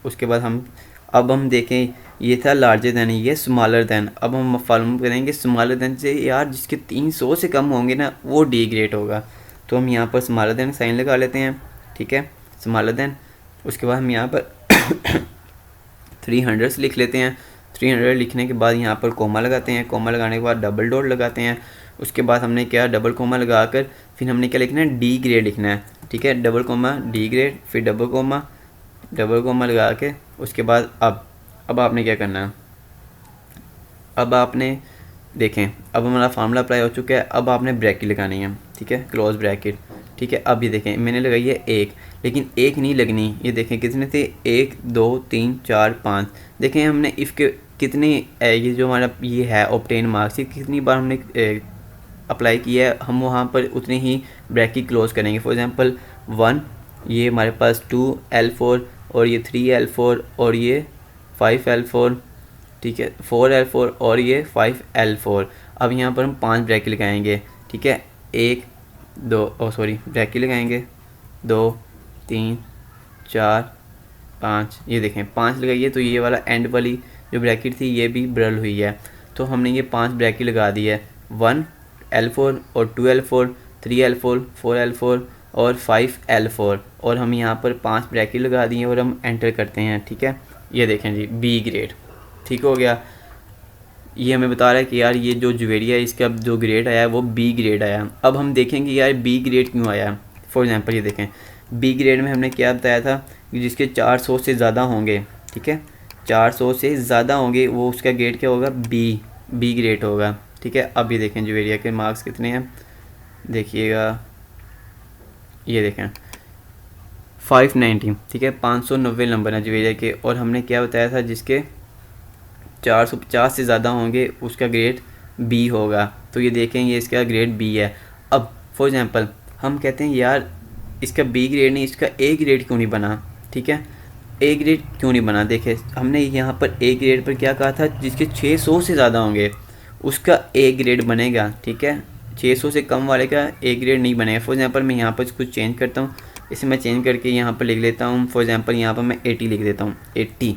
उसके बाद हम देखें ये था लार्जर दैन, ये स्मॉलर दैन। अब हम मालूम करेंगे स्मॉलर दैन से यार जिसके 300 से कम होंगे ना वो डी ग्रेड होगा। तो हम यहाँ पर स्मॉलर दैन साइन लगा लेते हैं, ठीक है, स्मॉलर दैन। उसके बाद हम यहाँ पर 300 लिख लेते हैं। 300 लिखने के बाद यहाँ पर कोमा लगाते हैं। कोमा लगाने के बाद डबल डॉट लगाते हैं। उसके बाद हमने क्या, डबल कोमा लगाकर फिर हमने क्या लिखना है, डी ग्रेड लिखना है, ठीक है। डबल कोमा डी ग्रेड, फिर डबल कोमा लगा के उसके बाद अब आपने क्या करना है, अब आपने देखें अब हमारा फार्मूला अप्लाई हो चुका है। अब आपने ब्रैकेट लगानी है, ठीक है, क्लोज ब्रैकेट, ठीक है। अब ये देखें मैंने लगाई है एक, लेकिन एक नहीं लगनी, ये देखें कितने थे, 1 2 3 4 5। देखें हमने इफ़ के कितने ये जो हमारा ये है ऑब्टेन मार्क्स, ये कितनी बार हमने अप्लाई किया है, हम वहाँ पर उतनी ही ब्रैकेट क्लोज करेंगे। फॉर एग्जांपल 1, ये हमारे पास 2L4 और ये 3L4 और ये 5L4, ठीक है, 4L4 और ये 5L4। अब यहाँ पर हम 5 ब्रैकेट लगाएंगे, ठीक है, 1 2 ब्रैकेट लगाएंगे 2 3 4 5। ये देखें 5 लगाइए तो ये वाला एंड वाली जो ब्रैकेट थी ये भी ब्रल हुई है। तो हमने ये 5 ब्रैकेट लगा दी है, 1L4 और 2L4, 3L4, 4L4 और 5L4, और हम यहाँ पर 5 ब्रैकेट लगा दिए और हम एंटर करते हैं, ठीक है। ये देखें जी बी ग्रेड, ठीक हो गया। ये हमें बता रहा है कि यार ये जो ज्वेलरी है इसका जो ग्रेड आया है वो बी ग्रेड आया। अब हम देखेंगे यार बी ग्रेड क्यों आया। फॉर एग्जांपल ये देखें बी ग्रेड में हमने क्या बताया था कि जिसके 400 से ज़्यादा होंगे, ठीक है, 400 से ज़्यादा होंगे वो उसका ग्रेड क्या होगा, बी ग्रेड होगा, ठीक है। अब ये देखें ज्वेलरी के मार्क्स कितने हैं, देखिएगा ये देखें 590, ठीक है, 590 नंबर है ज्वेलरी के। और हमने क्या बताया था जिसके 450 से ज़्यादा होंगे उसका ग्रेड बी होगा। तो ये देखेंगे इसका ग्रेड बी है। अब फॉर एग्जांपल हम कहते हैं यार इसका बी ग्रेड नहीं, इसका ए ग्रेड क्यों नहीं बना, ठीक है, ए ग्रेड क्यों नहीं बना। देखें हमने यहाँ पर ए ग्रेड पर क्या कहा था, जिसके 600 से ज़्यादा होंगे उसका ए ग्रेड बनेगा, ठीक है, 600 से कम वाले का ए ग्रेड नहीं बनेगा। फॉर एग्जांपल मैं यहाँ पर कुछ चेंज करता हूँ, इसे मैं चेंज करके यहाँ पर लिख लेता हूँ। फॉर एग्जांपल यहाँ पर मैं 80 लिख देता हूँ, 80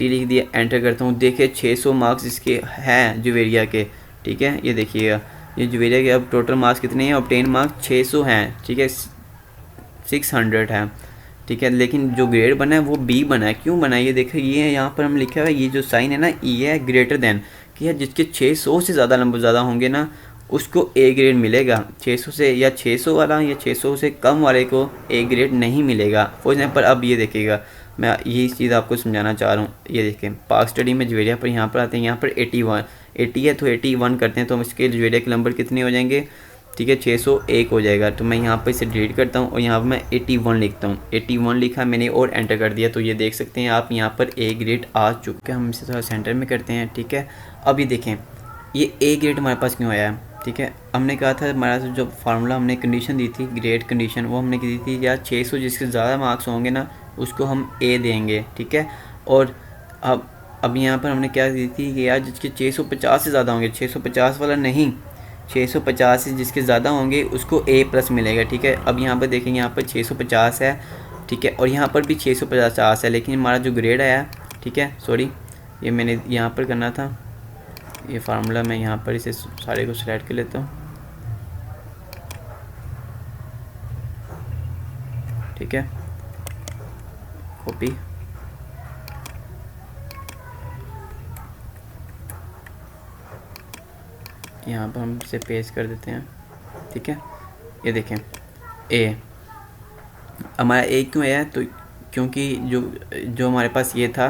लिख दिया, एंटर करता हूँ। देखिए 600 मार्क्स इसके हैं जुवेरिया के, ठीक है। ये देखिएगा ये जुवेरिया के अब टोटल मार्क्स कितने हैं, ऑब्टेन मार्क्स 600 हैं, ठीक है, 600 है, ठीक है। लेकिन जो ग्रेड बना है वो बी बना है, क्यों बना है ये देखिए, ये यहाँ पर हम लिखा हुआ है ये जो साइन है ना ये है ग्रेटर देन, कि यार जिसके 600 से ज़्यादा नंबर ज़्यादा होंगे ना उसको ए ग्रेड मिलेगा। 600 से या 600 वाला या 600 से कम वाले को ए ग्रेड नहीं मिलेगा। फॉर एग्जांपल अब ये देखिएगा मैं यही चीज़ आपको समझाना चाह रहा हूँ। ये देखें पाक स्टडी में ज्वेरिया पर यहाँ पर आते हैं, यहाँ पर 80 है तो 81 करते हैं तो इसके ज्वेरिया के नंबर कितने हो जाएंगे, ठीक है, 601 हो जाएगा। तो मैं यहाँ पर इसे डिलीट करता हूँ और यहाँ पर मैं 81 लिखता हूँ। 81 लिखा मैंने और एंटर कर दिया। तो ये देख सकते हैं आप यहाँ पर ए ग्रेड आ चुका है। हम इसे थोड़ा सेंटर में करते हैं, ठीक है। अब ये देखें ये ए ग्रेड हमारे पास क्यों आया है, ठीक है। हमने कहा था हमारा जो फार्मूला हमने कंडीशन दी थी ग्रेड कंडीशन, वो हमने की थी यार 600 जिसके ज़्यादा मार्क्स होंगे ना उसको हम ए देंगे, ठीक है। और अब यहाँ पर हमने क्या दी थी कि यार जिसके 650 से ज़्यादा होंगे, 650 वाला नहीं, 650 से जिसके ज़्यादा होंगे उसको ए प्लस मिलेगा, ठीक है। अब यहाँ पर देखेंगे, यहाँ पर 650 है, ठीक है, और यहाँ पर भी 650 है, लेकिन हमारा जो ग्रेड आया, ठीक है, सॉरी ये मैंने यहाँ पर करना था, ये फार्मूला मैं यहाँ पर इसे सारे को सेलेक्ट कर लेता हूँ, ठीक है, कॉपी, यहाँ पर हम इसे पेस्ट कर देते हैं, ठीक है। ये देखें ए, हमारा ए क्यों आया, तो क्योंकि जो हमारे पास ये था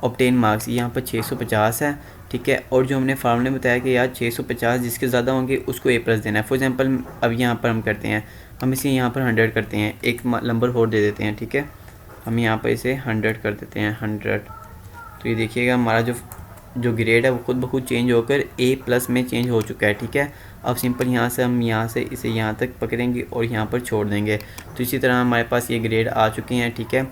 ऑब्टेन मार्क्स, यहाँ पर 650 है, ठीक है, और जो हमने फार्मूले में बताया कि यार 650 जिसके ज़्यादा होंगे उसको ए प्लस देना है। फॉर एग्जांपल अब यहाँ पर हम करते हैं, हम इसे यहाँ पर 100 करते हैं, एक नंबर और दे देते हैं, ठीक है, हम यहाँ पर इसे 100 कर देते हैं, 100। तो ये देखिएगा हमारा जो ग्रेड है वो खुद ब खुद चेंज होकर ए प्लस में चेंज हो चुका है, ठीक है। अब सिंपल यहाँ से हम यहाँ से इसे यहाँ तक पकड़ेंगे और यहाँ पर छोड़ देंगे। तो इसी तरह हमारे पास ये ग्रेड आ चुके हैं, ठीक है,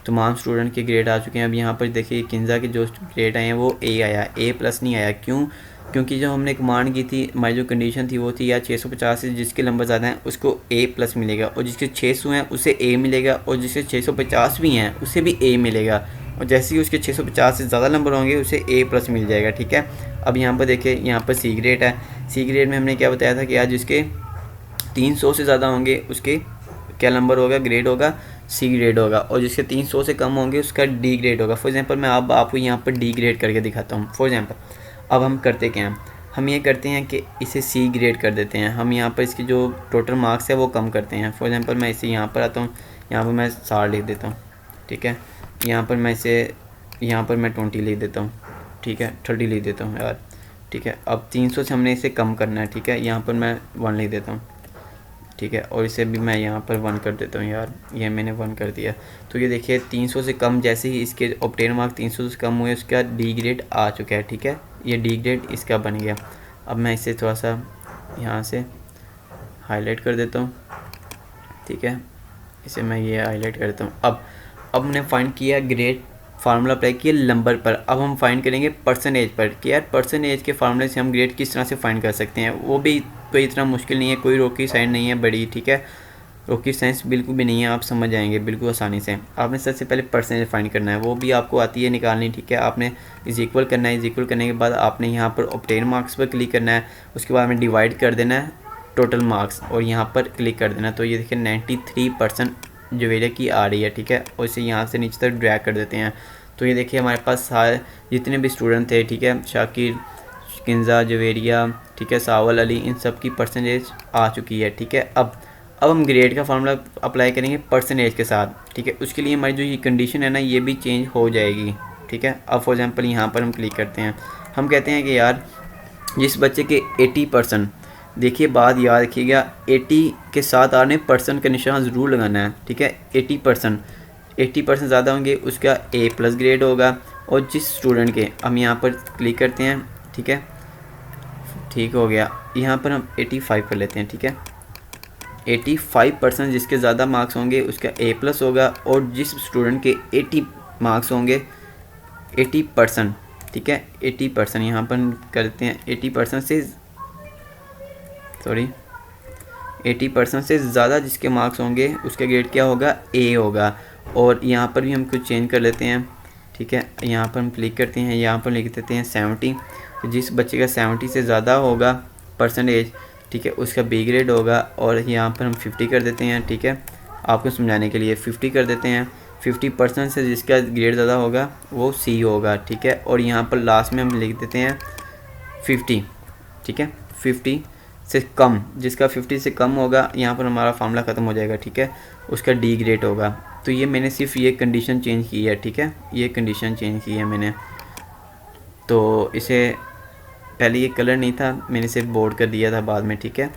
तमाम स्टूडेंट के ग्रेड आ चुके हैं। अब यहाँ पर देखिए किंजा के जो ग्रेड आए हैं वो ए आया, ए प्लस नहीं आया। क्यों? क्योंकि जो हमने कमांड की थी, हमारी जो कंडीशन थी वो थी यार 650 से जिसके नंबर ज़्यादा हैं उसको ए प्लस मिलेगा, और जिसके 600 हैं उसे ए मिलेगा, और जिसके 650 भी हैं उसे भी ए मिलेगा, और जैसे ही उसके 650 से ज़्यादा नंबर होंगे उसे ए प्लस मिल जाएगा, ठीक है। अब यहाँ पर देखिए, यहाँ पर सी ग्रेड है, सी ग्रेड में हमने क्या बताया था कि यार जिसके 300 से ज़्यादा होंगे उसके क्या नंबर होगा, ग्रेड होगा, सी ग्रेड होगा, और जिसके 300 से कम होंगे उसका डी ग्रेड होगा। फॉर एग्जांपल मैं अब आपको यहाँ पर डी ग्रेड करके दिखाता हूँ। फॉर एग्जांपल अब हम करते क्या हैं, हम ये करते हैं कि इसे सी ग्रेड कर देते हैं। हम यहाँ पर इसकी जो टोटल मार्क्स है वो कम करते हैं। फॉर एग्जांपल मैं इसे यहाँ पर आता हूँ, यहाँ पर मैं 60 लिख देता हूँ, ठीक है, यहाँ पर मैं इसे यहाँ पर मैं 20 लिख देता हूँ, ठीक है, 30 लिख देता हूँ यार, ठीक है। अब 300 से हमने इसे कम करना है, ठीक है, यहाँ पर मैं 1 लिख देता हूँ, ठीक है, और इसे भी मैं यहाँ पर 1 कर देता हूँ यार, ये मैंने 1 कर दिया। तो ये देखिए 300 से कम, जैसे ही इसके ऑब्टेन मार्क 300 से कम हुए उसका डी ग्रेड आ चुका है, ठीक है, ये डी ग्रेड इसका बन गया। अब मैं इसे थोड़ा सा यहाँ से हाईलाइट कर देता हूँ, ठीक है, इसे मैं ये हाईलाइट कर देता हूँ। अब हमने फाइंड किया ग्रेड, फार्मूला अप्लाई किया नंबर पर। अब हम फाइंड करेंगे परसेंटेज पर कि यार परसेंटेज के फार्मूले से हम ग्रेड किस तरह से फाइंड कर सकते हैं। वो भी कोई इतना मुश्किल नहीं है, कोई रॉकेट साइंस नहीं है बड़ी, ठीक है, रॉकेट साइंस बिल्कुल भी नहीं है, आप समझ जाएंगे बिल्कुल आसानी से। आपने सबसे पहले परसेंटेज फाइंड करना है, वो भी आपको आती है निकालनी, ठीक है। आपने इज इक्वल करना है, इज इक्वल करने के बाद आपने यहाँ पर ऑब्टेन मार्क्स पर क्लिक करना है, उसके बाद हमें डिवाइड कर देना है टोटल मार्क्स और यहाँ पर क्लिक कर देना। तो ये देखिए 93% जवेरिया की आ रही है, ठीक है, और इसे यहाँ से नीचे तक ड्रैग कर देते हैं। तो ये देखिए हमारे पास सारे जितने भी स्टूडेंट थे, ठीक है, शाकिर, किंजा, जवेरिया, ठीक है, सावल अली, इन सब की परसेंटेज आ चुकी है, ठीक है। अब हम ग्रेड का फार्मूला अप्लाई करेंगे परसेंटेज के साथ, ठीक है। उसके लिए हमारी जो ये कंडीशन है ना ये भी चेंज हो जाएगी, ठीक है। अब फॉर एग्जांपल यहाँ पर हम क्लिक करते हैं, हम कहते हैं कि यार जिस बच्चे के 80%, देखिए बात याद रखिएगा, 80 के साथ आपने परसेंट का निशान ज़रूर लगाना है, ठीक है। 80% ज़्यादा होंगे उसका ए प्लस ग्रेड होगा, और जिस स्टूडेंट के, हम यहाँ पर क्लिक करते हैं, ठीक है, ठीक हो गया, यहाँ पर हम 85 कर लेते हैं, ठीक है। 85% जिसके ज़्यादा मार्क्स होंगे उसका ए प्लस होगा, और जिस स्टूडेंट के 80 मार्क्स होंगे 80%, ठीक है, 80% यहाँ पर करते हैं, 80% से 80% से ज़्यादा जिसके मार्क्स होंगे उसका ग्रेड क्या होगा, ए होगा। और यहाँ पर भी हम कुछ चेंज कर लेते हैं, ठीक है, यहाँ पर हम क्लिक करते हैं, यहाँ पर लिख देते हैं 70, तो जिस बच्चे का 70 से ज़्यादा होगा परसेंटेज, ठीक है, उसका बी ग्रेड होगा। और यहाँ पर हम 50 कर देते हैं, ठीक है, आपको समझाने के लिए 50 कर देते हैं। 50% से जिसका ग्रेड ज़्यादा होगा वो सी होगा, ठीक है। और यहाँ पर लास्ट में हम लिख देते हैं 50, ठीक है, 50 से कम, जिसका 50 से कम होगा, यहाँ पर हमारा फार्मूला ख़त्म हो जाएगा, ठीक है, उसका डी ग्रेड होगा। तो ये मैंने सिर्फ ये कंडीशन चेंज की है, ठीक है, ये कंडीशन चेंज की है मैंने। तो इसे पहले ये कलर नहीं था, मैंने इसे बोर्ड कर दिया था बाद में, ठीक है,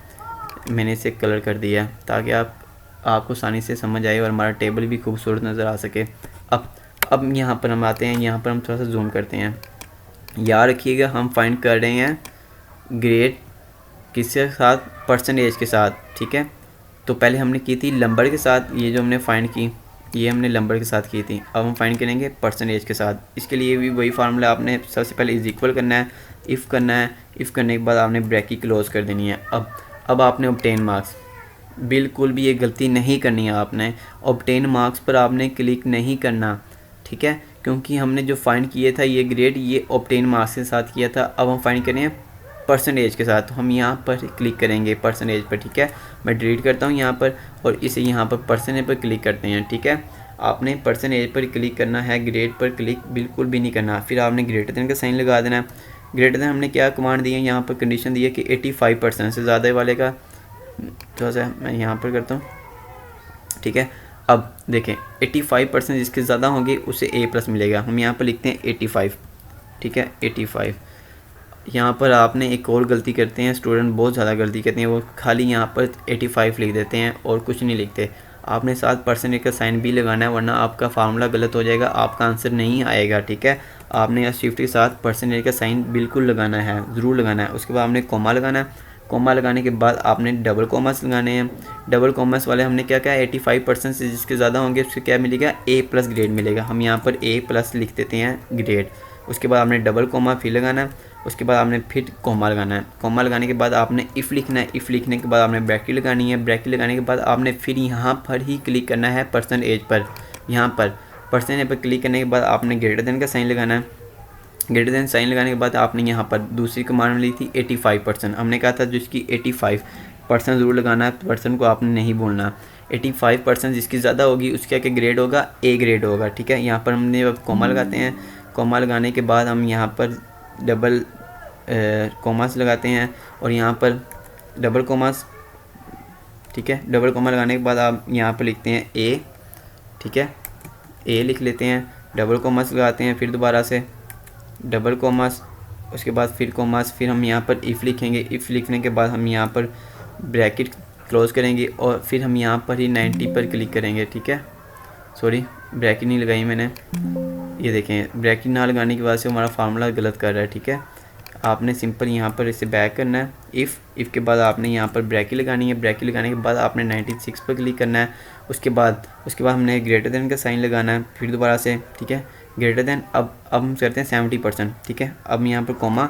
मैंने इसे कलर कर दिया ताकि आपको आसानी से समझ आए और हमारा टेबल भी खूबसूरत नज़र आ सके। अब यहाँ पर हम आते हैं, यहाँ पर हम थोड़ा सा जूम करते हैं। याद रखिएगा हम फाइंड कर रहे हैं ग्रेड किसके साथ, परसेंटेज के साथ, ठीक है। तो पहले हमने की थी नंबर के साथ, ये जो हमने फाइंड की, ये हमने नंबर के साथ की थी। अब हम फाइंड करेंगे परसेंटेज के साथ। इसके लिए भी वही फार्मूला आपने सबसे पहले इज इक्वल करना है, इफ़ करना है। इफ़ करने के बाद आपने ब्रैकेट क्लोज कर देनी है। अब आपने ऑब्टेन मार्क्स, बिल्कुल भी ये गलती नहीं करनी है आपने। ऑब्टेन मार्क्स पर आपने क्लिक नहीं करना, ठीक है, क्योंकि हमने जो फाइंड किया था ये ग्रेड, ये ऑब्टेन मार्क्स के साथ किया था। अब हम फाइंड करें परसेंटेज के साथ, तो हम यहाँ पर क्लिक करेंगे परसेंटेज पर, ठीक है। मैं डिलीट करता हूँ यहाँ पर और इसे यहाँ पर परसेंटेज पर क्लिक करते हैं, ठीक है। आपने परसेंटेज पर क्लिक करना है, ग्रेड पर क्लिक बिल्कुल भी नहीं करना। फिर आपने ग्रेटर देन का साइन लगा देना है। ग्रेटर देन हमने क्या कमांड दी है, यहाँ पर कंडीशन दी है कि 85% से ज़्यादा वाले का, थोड़ा सा मैं यहाँ पर करता हूँ, ठीक है। अब देखें 85% जिसके ज़्यादा होंगे उसे A+ मिलेगा। हम यहाँ पर लिखते हैं 85, ठीक है, 85। यहाँ पर आपने एक और गलती करते हैं स्टूडेंट, बहुत ज़्यादा गलती करते हैं, वो खाली यहाँ पर 85 लिख देते हैं और कुछ नहीं लिखते। आपने साथ परसेंटेज का साइन भी लगाना है, वरना आपका फार्मूला गलत हो जाएगा, आपका आंसर नहीं आएगा, ठीक है। आपने यहाँ शिफ्ट के साथ परसेंटेज का साइन बिल्कुल लगाना है, ज़रूर लगाना है। उसके बाद आपने कोमा लगाना है। कोमा लगाने के बाद आपने डबल कॉमर्स लगाने हैं। डबल कॉमर्स वाले हमने क्या कहा, 85% से जिसके ज़्यादा होंगे उसको क्या मिलेगा, A+ ग्रेड मिलेगा। हम यहाँ पर A+ लिख देते हैं ग्रेड। उसके बाद आपने डबल कोमा फिर लगाना है। उसके बाद आपने फिर कोमा लगाना है। कोमा लगाने के बाद आपने इफ़ लिखना है। इफ़ लिखने के बाद आपने ब्रैकेट लगानी है। ब्रैकेट लगाने के बाद आपने फिर यहाँ पर ही क्लिक करना है परसेंटेज पर। यहाँ पर परसेंटेज पर क्लिक करने के बाद आपने ग्रेटर देन का साइन लगाना है। ग्रेटर देन साइन लगाने के बाद आपने यहाँ पर दूसरी कमांड ली थी 85%। हमने कहा था जिसकी 85% ज़रूर लगाना है, परसेंट को आपने नहीं बोलना। 85% जिसकी ज़्यादा होगी उसका क्या ग्रेड होगा, A ग्रेड होगा, ठीक है। यहाँ पर हमने अब कोमा लगाते हैं। कोमा लगाने के बाद हम यहाँ पर डबल कोमास लगाते हैं और यहाँ पर डबल कोमास, ठीक है। डबल कोमा लगाने के बाद आप यहाँ पर लिखते हैं A, ठीक है, A लिख लेते हैं। डबल कोमास लगाते हैं, फिर दोबारा से डबल कोमास, उसके बाद फिर कोमास, फिर हम यहाँ पर इफ़ लिखेंगे। इफ़ लिखने के बाद हम यहाँ पर ब्रैकेट क्लोज करेंगे और फिर हम यहाँ पर ही 90 पर क्लिक करेंगे, ठीक है। सॉरी, ब्रैकेट नहीं लगाई मैंने, ये देखें ब्रैकेट ना लगाने की वजह से हमारा फार्मूला गलत कर रहा है, ठीक है। आपने सिंपल यहाँ पर इसे बैक करना है। इफ़ के बाद आपने यहाँ पर ब्रैकेट लगानी है। ब्रैकेट लगाने के बाद आपने 96 पर क्लिक करना है। उसके बाद हमने ग्रेटर देन का साइन लगाना है, फिर दोबारा से, ठीक है, ग्रेटर देन। अब हम करते हैं 70%, ठीक है। अब यहाँ पर कोमा,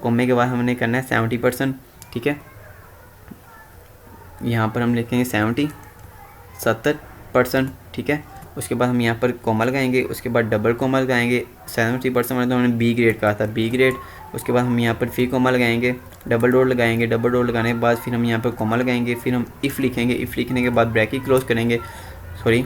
कोमे के बाद हमने करना है 70%, ठीक है। यहाँ पर हम लिखेंगे 70%, ठीक है। उसके बाद हम यहाँ पर कोमा लगाएंगे। उसके बाद डबल कोमा लगाएंगे। 70% वाले तो हमने B ग्रेड कहा था, B ग्रेड। उसके बाद हम यहाँ पर फिर कोमा लगाएंगे, डबल डॉट लगाएंगे। डबल डॉट लगाने के बाद फिर हम यहाँ पर कोमा लगाएंगे। फिर हम इफ़ लिखेंगे। इफ़ लिखने के बाद ब्रैकेट क्लोज करेंगे। सॉरी,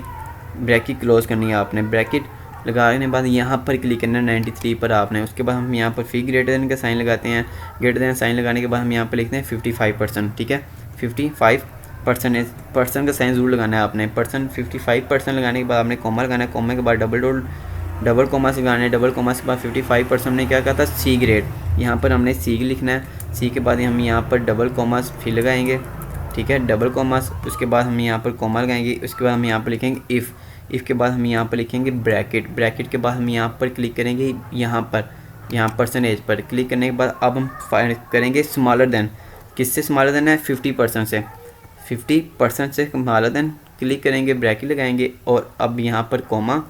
ब्रैकेट क्लोज करनी है आपने। ब्रैकेट लगाने के बाद यहाँ पर क्लिक करना है 93 पर आपने। उसके बाद हम यहाँ पर फिर ग्रेटर देन का साइन लगाते हैं। ग्रेटर देन साइन लगाने के बाद हम यहाँ पर लिखते हैं 55%, ठीक है। 55% का साइन ज़रूर लगाना है आपने। 55% लगाने के बाद आपने कोमा लगाना है। कोमा के बाद डबल कोमा से लगाना है। डबल कोमा के बाद 55% हमने क्या कहा था, C ग्रेड। यहाँ पर हमने C लिखना है। C के बाद हम यहाँ पर डबल कोमास फिर लगाएंगे, ठीक है, डबल कोमास। उसके बाद हम यहाँ पर कोमा लगाएंगे। उसके बाद हम यहाँ पर लिखेंगे इफ़ के बाद हम यहाँ पर लिखेंगे ब्रैकेट के बाद हम यहाँ पर क्लिक करेंगे, यहाँ परसेंटेज पर क्लिक करने के बाद अब हम फाइंड करेंगे स्मॉलर देन। किससे स्मॉलर देन है, 50% से। 50% से स्मॉलर देन क्लिक करेंगे, ब्रैकेट लगाएंगे और अब यहाँ पर कोमा,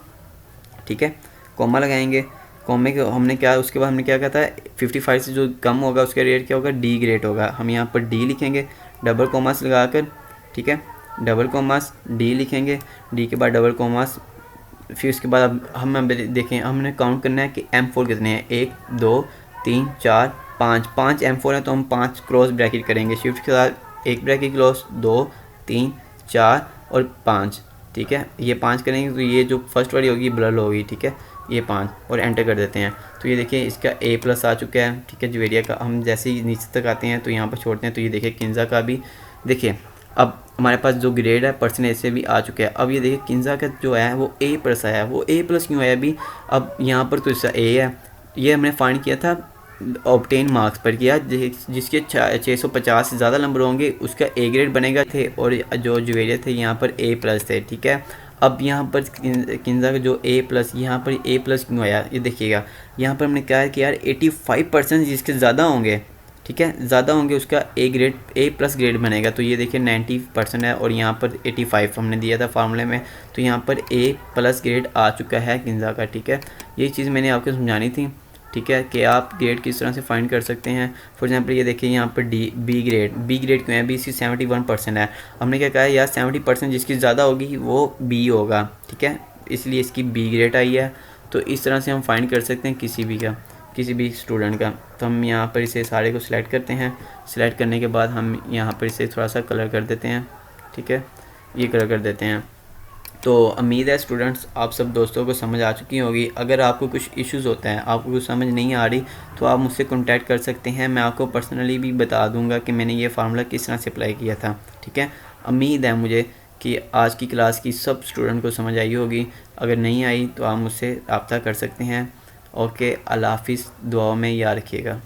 ठीक है, कोमा लगाएंगे। कोमे के हमने क्या, उसके बाद हमने क्या कहा था, 55 से जो कम होगा उसका रेट क्या होगा, D ग्रेड होगा। हम यहाँ पर D लिखेंगे डबल कोमास लगाकर, ठीक है, डबल कोमास D लिखेंगे। D के बाद डबल कोमास, फिर उसके बाद अब हम देखें, हमने काउंट करना है कि M4 कितने हैं। 1 2 3 4 5 M4 हैं तो हम 5 क्रॉस ब्रैकेट करेंगे। शिफ्ट के साथ एक ब्रैकेट क्लोज, 2 3 4 और 5, ठीक है। ये 5 करेंगे तो ये जो फर्स्ट वाली होगी ब्लर होगी, ठीक है, ये 5 और एंटर कर देते हैं। तो ये देखिए इसका A+ आ चुका है, ठीक है। जुवेरिया का हम जैसे ही नीचे तक आते हैं तो यहाँ पर छोड़ते हैं तो ये देखिए किंजा का भी देखिए अब हमारे पास जो ग्रेड है परसेंटेज से भी आ चुका है। अब ये देखिए किंजा का जो है वो A+ आया है। वो A+ क्यों आया अभी, अब यहाँ पर तो इसका A है। ये हमने फाइंड किया था ऑब्टेन मार्क्स पर किया, जिसके 650 से ज़्यादा नंबर होंगे उसका A ग्रेड बनेगा थे और जो जुवेरिया थे यहाँ पर A+ थे, ठीक है। अब यहाँ पर किंजा का जो A+, यहाँ पर A+ क्यों आया, ये देखिएगा यहाँ पर हमने क्या है कि यार 85% जिसके ज़्यादा होंगे ठीक है, ज़्यादा होंगे उसका A grade, A plus grade बनेगा। तो ये देखिए 90% है और यहाँ पर 85 हमने दिया था फार्मूले में, तो यहाँ पर ए प्लस ग्रेड आ चुका है किन्जा का। ठीक है, ये चीज़ मैंने आपको समझानी थी। ठीक है, कि आप ग्रेड किस तरह से फाइंड कर सकते हैं। फॉर एग्जांपल ये देखिए यहाँ पर बी ग्रेड क्यों है, बी सी 71% है। हमने क्या कहा है यार, 70% जिसकी ज़्यादा होगी वो बी होगा। ठीक है, इसलिए इसकी बी ग्रेड आई है। तो इस तरह से हम फाइंड कर सकते हैं किसी भी स्टूडेंट का। तो हम यहाँ पर इसे सारे को सिलेक्ट करते हैं। सिलेक्ट करने के बाद हम यहाँ पर इसे थोड़ा सा कलर कर देते हैं। ठीक है, ये कलर कर देते हैं। तो उम्मीद है स्टूडेंट्स आप सब दोस्तों को समझ आ चुकी होगी। अगर आपको कुछ इश्यूज़ होते हैं, आपको कुछ समझ नहीं आ रही, तो आप मुझसे कांटेक्ट कर सकते हैं। मैं आपको पर्सनली भी बता दूंगा कि मैंने ये फार्मूला किस तरह से अप्लाई किया था। ठीक है, उम्मीद है मुझे कि आज की क्लास की सब स्टूडेंट को समझ आई होगी। अगर नहीं आई तो आप मुझसे रब्ता कर सकते हैं। ओके, अल्लाह हाफिज़, दुआओं में याद रखिएगा।